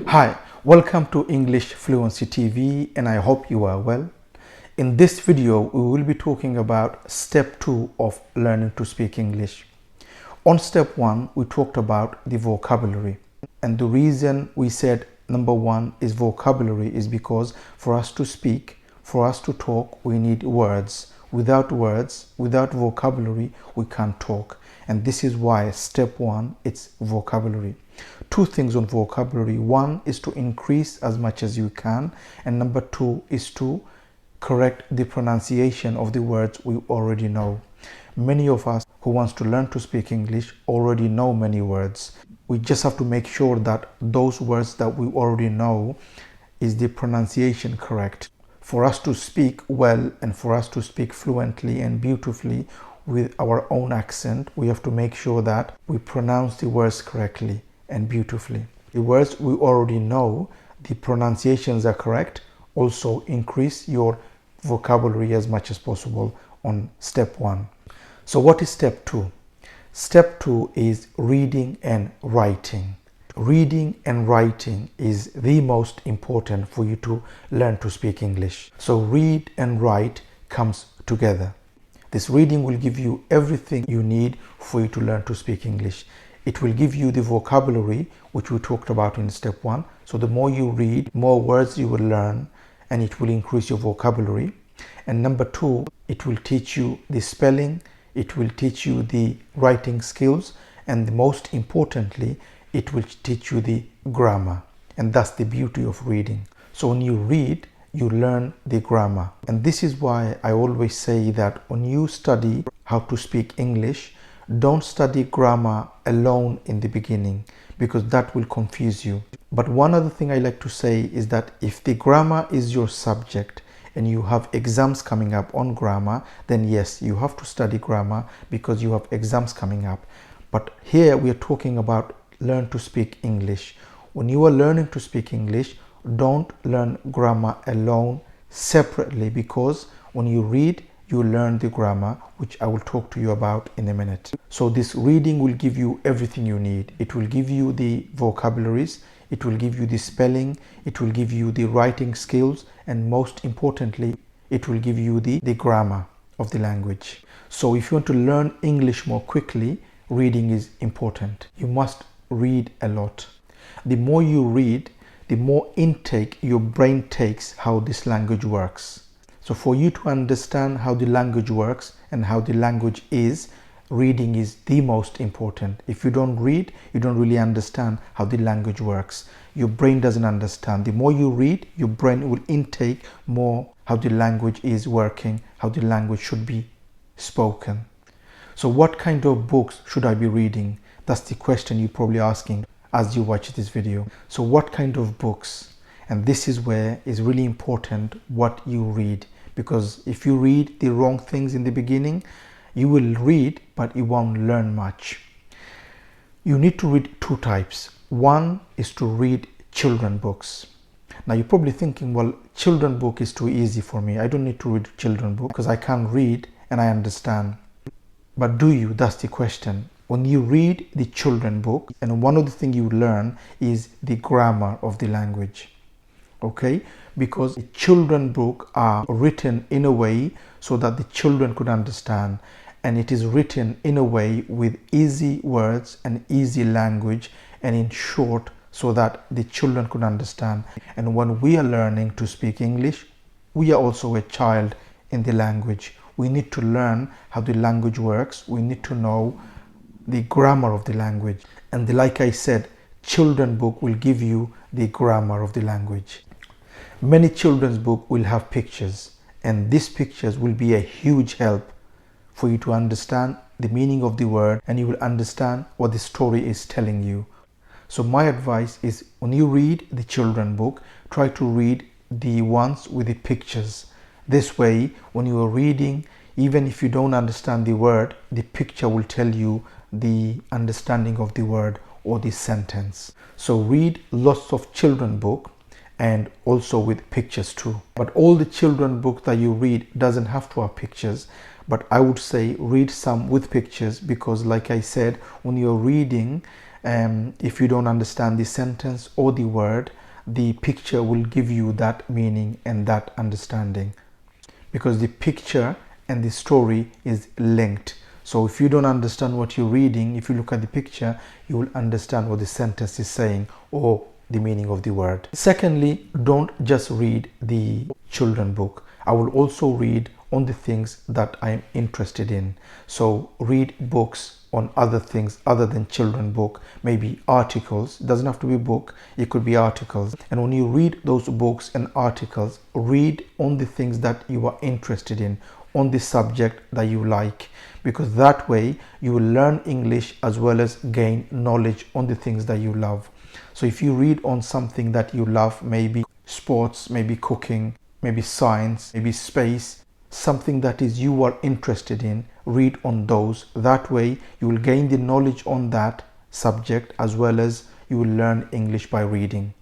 Hi, welcome to English Fluency TV and I hope you are well. In this video, we will be talking about step 2 of learning to speak English. On step 1, we talked about the vocabulary, and the reason we said number 1 is vocabulary is because for us to speak, for us to talk, we need words. Without words, without vocabulary, we can't talk. And this is why step 1, it's vocabulary. Two things on vocabulary. One is to increase as much as you can, and number 2 is to correct the pronunciation of the words we already know. Many of us who wants to learn to speak English already know many words. We just have to make sure that those words that we already know is the pronunciation correct. For us to speak well and for us to speak fluently and beautifully with our own accent, we have to make sure that we pronounce the words correctly and beautifully. The words we already know, the pronunciations are correct. Also increase your vocabulary as much as possible on step 1. So what is step 2? Step 2 is reading and writing. Reading and writing is the most important for you to learn to speak English. So read and write comes together. This reading will give you everything you need for you to learn to speak English. It will give you the vocabulary, which we talked about in step 1. So the more you read, more words you will learn, and it will increase your vocabulary. And number 2, it will teach you the spelling, it will teach you the writing skills, and most importantly, it will teach you the grammar. And that's the beauty of reading. So when you read, you learn the grammar. And this is why I always say that when you study how to speak English, don't study grammar alone in the beginning, because that will confuse you. But one other thing I like to say is that if the grammar is your subject and you have exams coming up on grammar, then yes, you have to study grammar because you have exams coming up. But here we are talking about learn to speak English. When you are learning to speak English, don't learn grammar alone, separately, because when you read, you learn the grammar, which I will talk to you about in a minute. So this reading will give you everything you need. It will give you the vocabularies, it will give you the spelling, it will give you the writing skills, and most importantly, it will give you the grammar of the language. So if you want to learn English more quickly, reading is important. You must read a lot. The more you read, the more intake your brain takes how this language works. So for you to understand how the language works and how the language is, reading is the most important. If you don't read, you don't really understand how the language works. Your brain doesn't understand. The more you read, your brain will intake more how the language is working, how the language should be spoken. So what kind of books should I be reading? That's the question you're probably asking as you watch this video. So what kind of books? And this is where it's really important what you read, because if you read the wrong things in the beginning, you will read but you won't learn much. You need to read two types. One is to read children books. Now you're probably thinking, well, children book is too easy for me. I don't need to read children book because I can read and I understand. But do you? That's the question. When you read the children book, and one of the things you learn is the grammar of the language. Okay? Because the children book are written in a way so that the children could understand, and it is written in a way with easy words and easy language and in short so that the children could understand. And when we are learning to speak English, we are also a child in the language. We need to learn how the language works. We need to know the grammar of the language. And like I said, children book will give you the grammar of the language. Many children's book will have pictures, and these pictures will be a huge help for you to understand the meaning of the word, and you will understand what the story is telling you. So my advice is, when you read the children book, try to read the ones with the pictures. This way, when you are reading, even if you don't understand the word, the picture will tell you the understanding of the word or the sentence. So read lots of children book, and also with pictures too. But all the children book that you read doesn't have to have pictures, but I would say read some with pictures, because like I said, when you're reading If you don't understand the sentence or the word, the picture will give you that meaning and that understanding, because the picture and the story is linked. So if you don't understand what you're reading, if you look at the picture, you will understand what the sentence is saying or the meaning of the word. Secondly, don't just read the children book. I will also read on the things that I am interested in. So read books on other things other than children book, maybe articles. It doesn't have to be a book, it could be articles. And when you read those books and articles, read on the things that you are interested in, on the subject that you like, because that way you will learn English as well as gain knowledge on the things that you love. So if you read on something that you love, maybe sports, maybe cooking, maybe science, maybe space, something that is you are interested in, read on those. That way you will gain the knowledge on that subject as well as you will learn English by reading.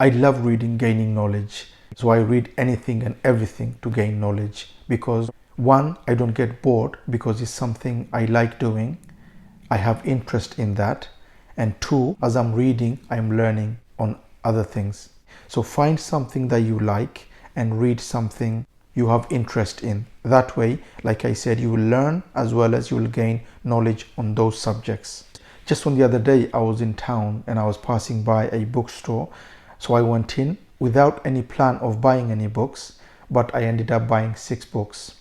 I love reading, gaining knowledge. So I read anything and everything to gain knowledge, because one, I don't get bored because it's something I like doing. I have interest in that. And two, as I'm reading, I'm learning on other things. So find something that you like and read something you have interest in. That way, like I said, you will learn as well as you will gain knowledge on those subjects. Just on the other day, I was in town and I was passing by a bookstore. So I went in without any plan of buying any books, but I ended up buying 6 books.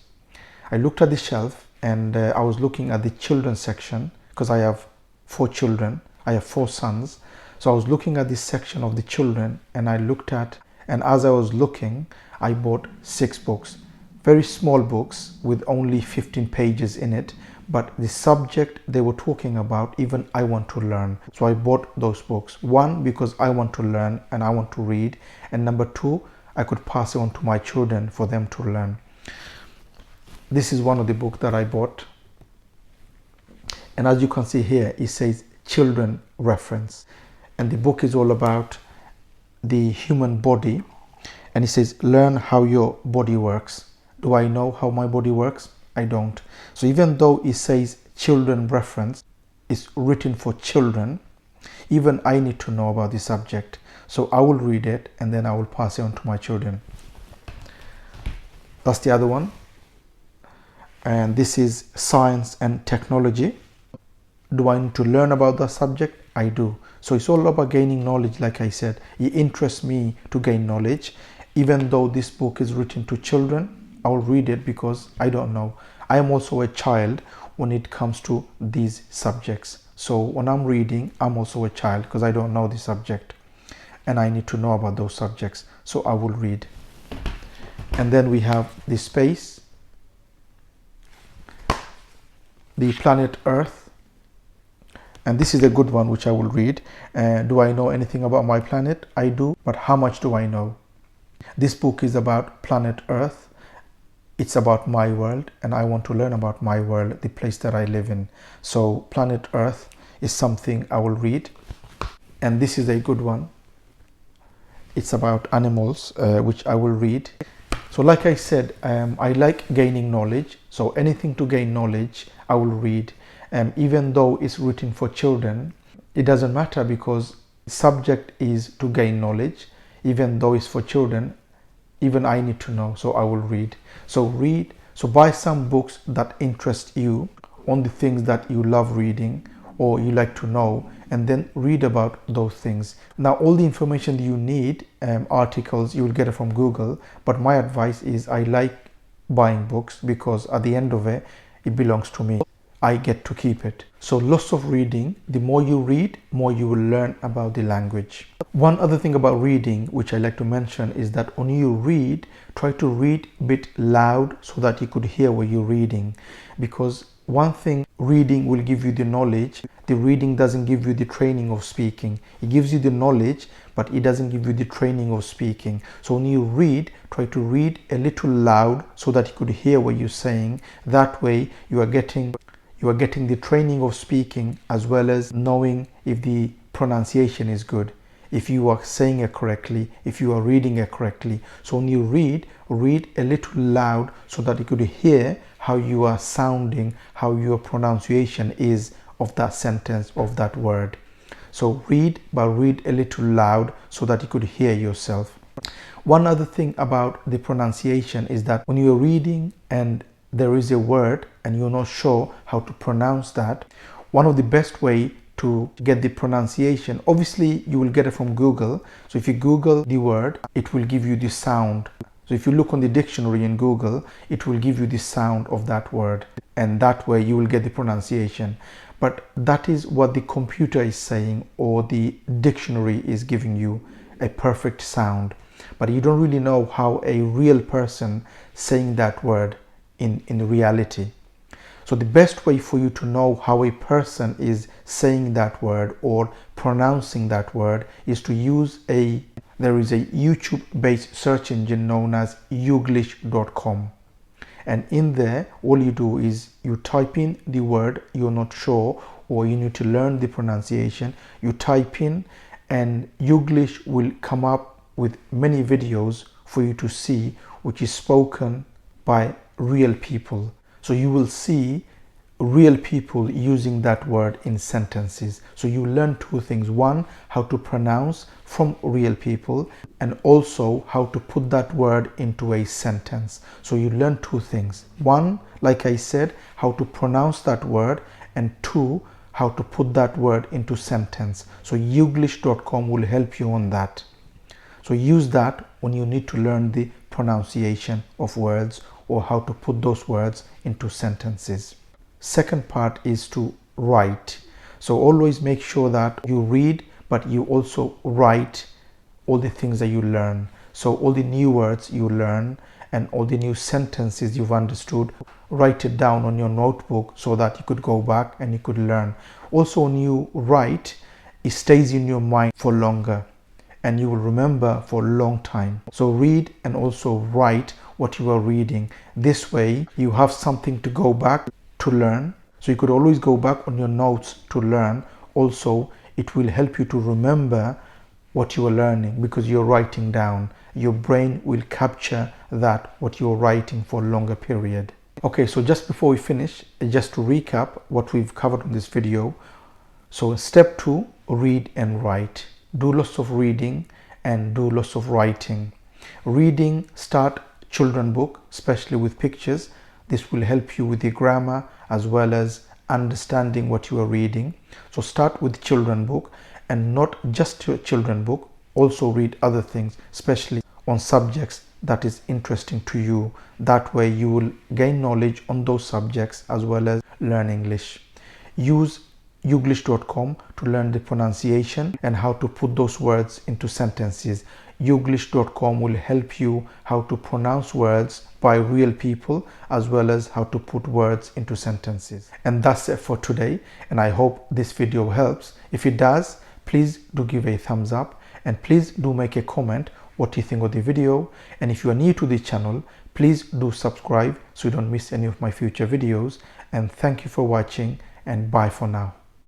I looked at the shelf and I was looking at the children's section because I have 4 children. I have 4 sons. So I was looking at this section of the children and I looked at, and as I was looking, I bought 6 books. Very small books with only 15 pages in it, but the subject they were talking about, even I want to learn. So I bought those books. One, because I want to learn and I want to read. And number 2, I could pass it on to my children for them to learn. This is one of the books that I bought. And as you can see here, it says children reference. And the book is all about the human body. And it says, learn how your body works. Do I know how my body works? I don't. So even though it says children reference, it's written for children, even I need to know about the subject. So I will read it and then I will pass it on to my children. That's the other one. And this is science and technology. Do I need to learn about the subject? I do. So it's all about gaining knowledge. Like I said, it interests me to gain knowledge. Even though this book is written to children, I will read it because I don't know. I am also a child when it comes to these subjects. So when I'm reading, I'm also a child because I don't know the subject and I need to know about those subjects. So I will read. And then we have the space, the planet Earth. And this is a good one which I will read. Do I know anything about my planet? I do, but how much do I know? This book is about planet Earth. It's about my world and I want to learn about my world, the place that I live in. So planet Earth is something I will read. And this is a good one. It's about animals, which I will read. So like I said, I like gaining knowledge. So anything to gain knowledge, I will read. Even though it's written for children, it doesn't matter because the subject is to gain knowledge. Even though it's for children, even I need to know, so I will read. So read, so buy some books that interest you on the things that you love reading or you like to know, and then read about those things. Now all the information you need, articles, you will get it from Google, but my advice is I like buying books because at the end of it, it belongs to me. I get to keep it. So lots of reading. The more you read, more you will learn about the language. One other thing about reading which I like to mention is that when you read, try to read a bit loud so that you could hear what you're reading. Because one thing, reading will give you the knowledge. The reading doesn't give you the training of speaking. It gives you the knowledge, but it doesn't give you the training of speaking. So when you read, try to read a little loud so that you could hear what you're saying. That way you are getting the training of speaking as well as knowing if the pronunciation is good, if you are saying it correctly, if you are reading it correctly. So when you read a little loud so that you could hear how you are sounding, how your pronunciation is of that sentence, of that word. So read, but read a little loud so that you could hear yourself. One other thing about the pronunciation is that when you're reading and there is a word and you're not sure how to pronounce that, one of the best way to get the pronunciation, obviously you will get it from Google. So if you Google the word, it will give you the sound. So if you look on the dictionary in Google, it will give you the sound of that word, and that way you will get the pronunciation. But that is what the computer is saying, or the dictionary is giving you a perfect sound. But you don't really know how a real person saying that word in reality. So the best way for you to know how a person is saying that word or pronouncing that word is to use there is a YouTube based search engine known as youglish.com, and in there all you do is you type in the word you're not sure or you need to learn the pronunciation. You type in and Youglish will come up with many videos for you to see, which is spoken by real people. So you will see real people using that word in sentences. So you learn two things: one, how to pronounce from real people, and also how to put that word into a sentence. So you learn two things: one, like I said, how to pronounce that word, and two, how to put that word into sentence. So youglish.com will help you on that. So use that when you need to learn the pronunciation of words or how to put those words into sentences. Second part is to write. So always make sure that you read, but you also write all the things that you learn. So all the new words you learn and all the new sentences you've understood, write it down on your notebook so that you could go back and you could learn. Also, when you write, it stays in your mind for longer and you will remember for a long time. So read and also write what you are reading. This way you have something to go back to learn. So you could always go back on your notes to learn. Also, it will help you to remember what you are learning because you're writing down. Your brain will capture that, what you're writing, for a longer period. Okay, so just before we finish, just to recap what we've covered in this video. So step 2, read and write. Do lots of reading and do lots of writing. Reading, start children book, especially with pictures. This will help you with the grammar as well as understanding what you are reading. So start with children book, and not just your children book, also read other things, especially on subjects that is interesting to you. That way you will gain knowledge on those subjects as well as learn English. Use youglish.com to learn the pronunciation and how to put those words into sentences. Youglish.com will help you how to pronounce words by real people as well as how to put words into sentences. And that's it for today, and I hope this video helps. If it does, please do give a thumbs up, and please do make a comment what you think of the video. And if you are new to the channel, please do subscribe so you don't miss any of my future videos. And thank you for watching, and bye for now.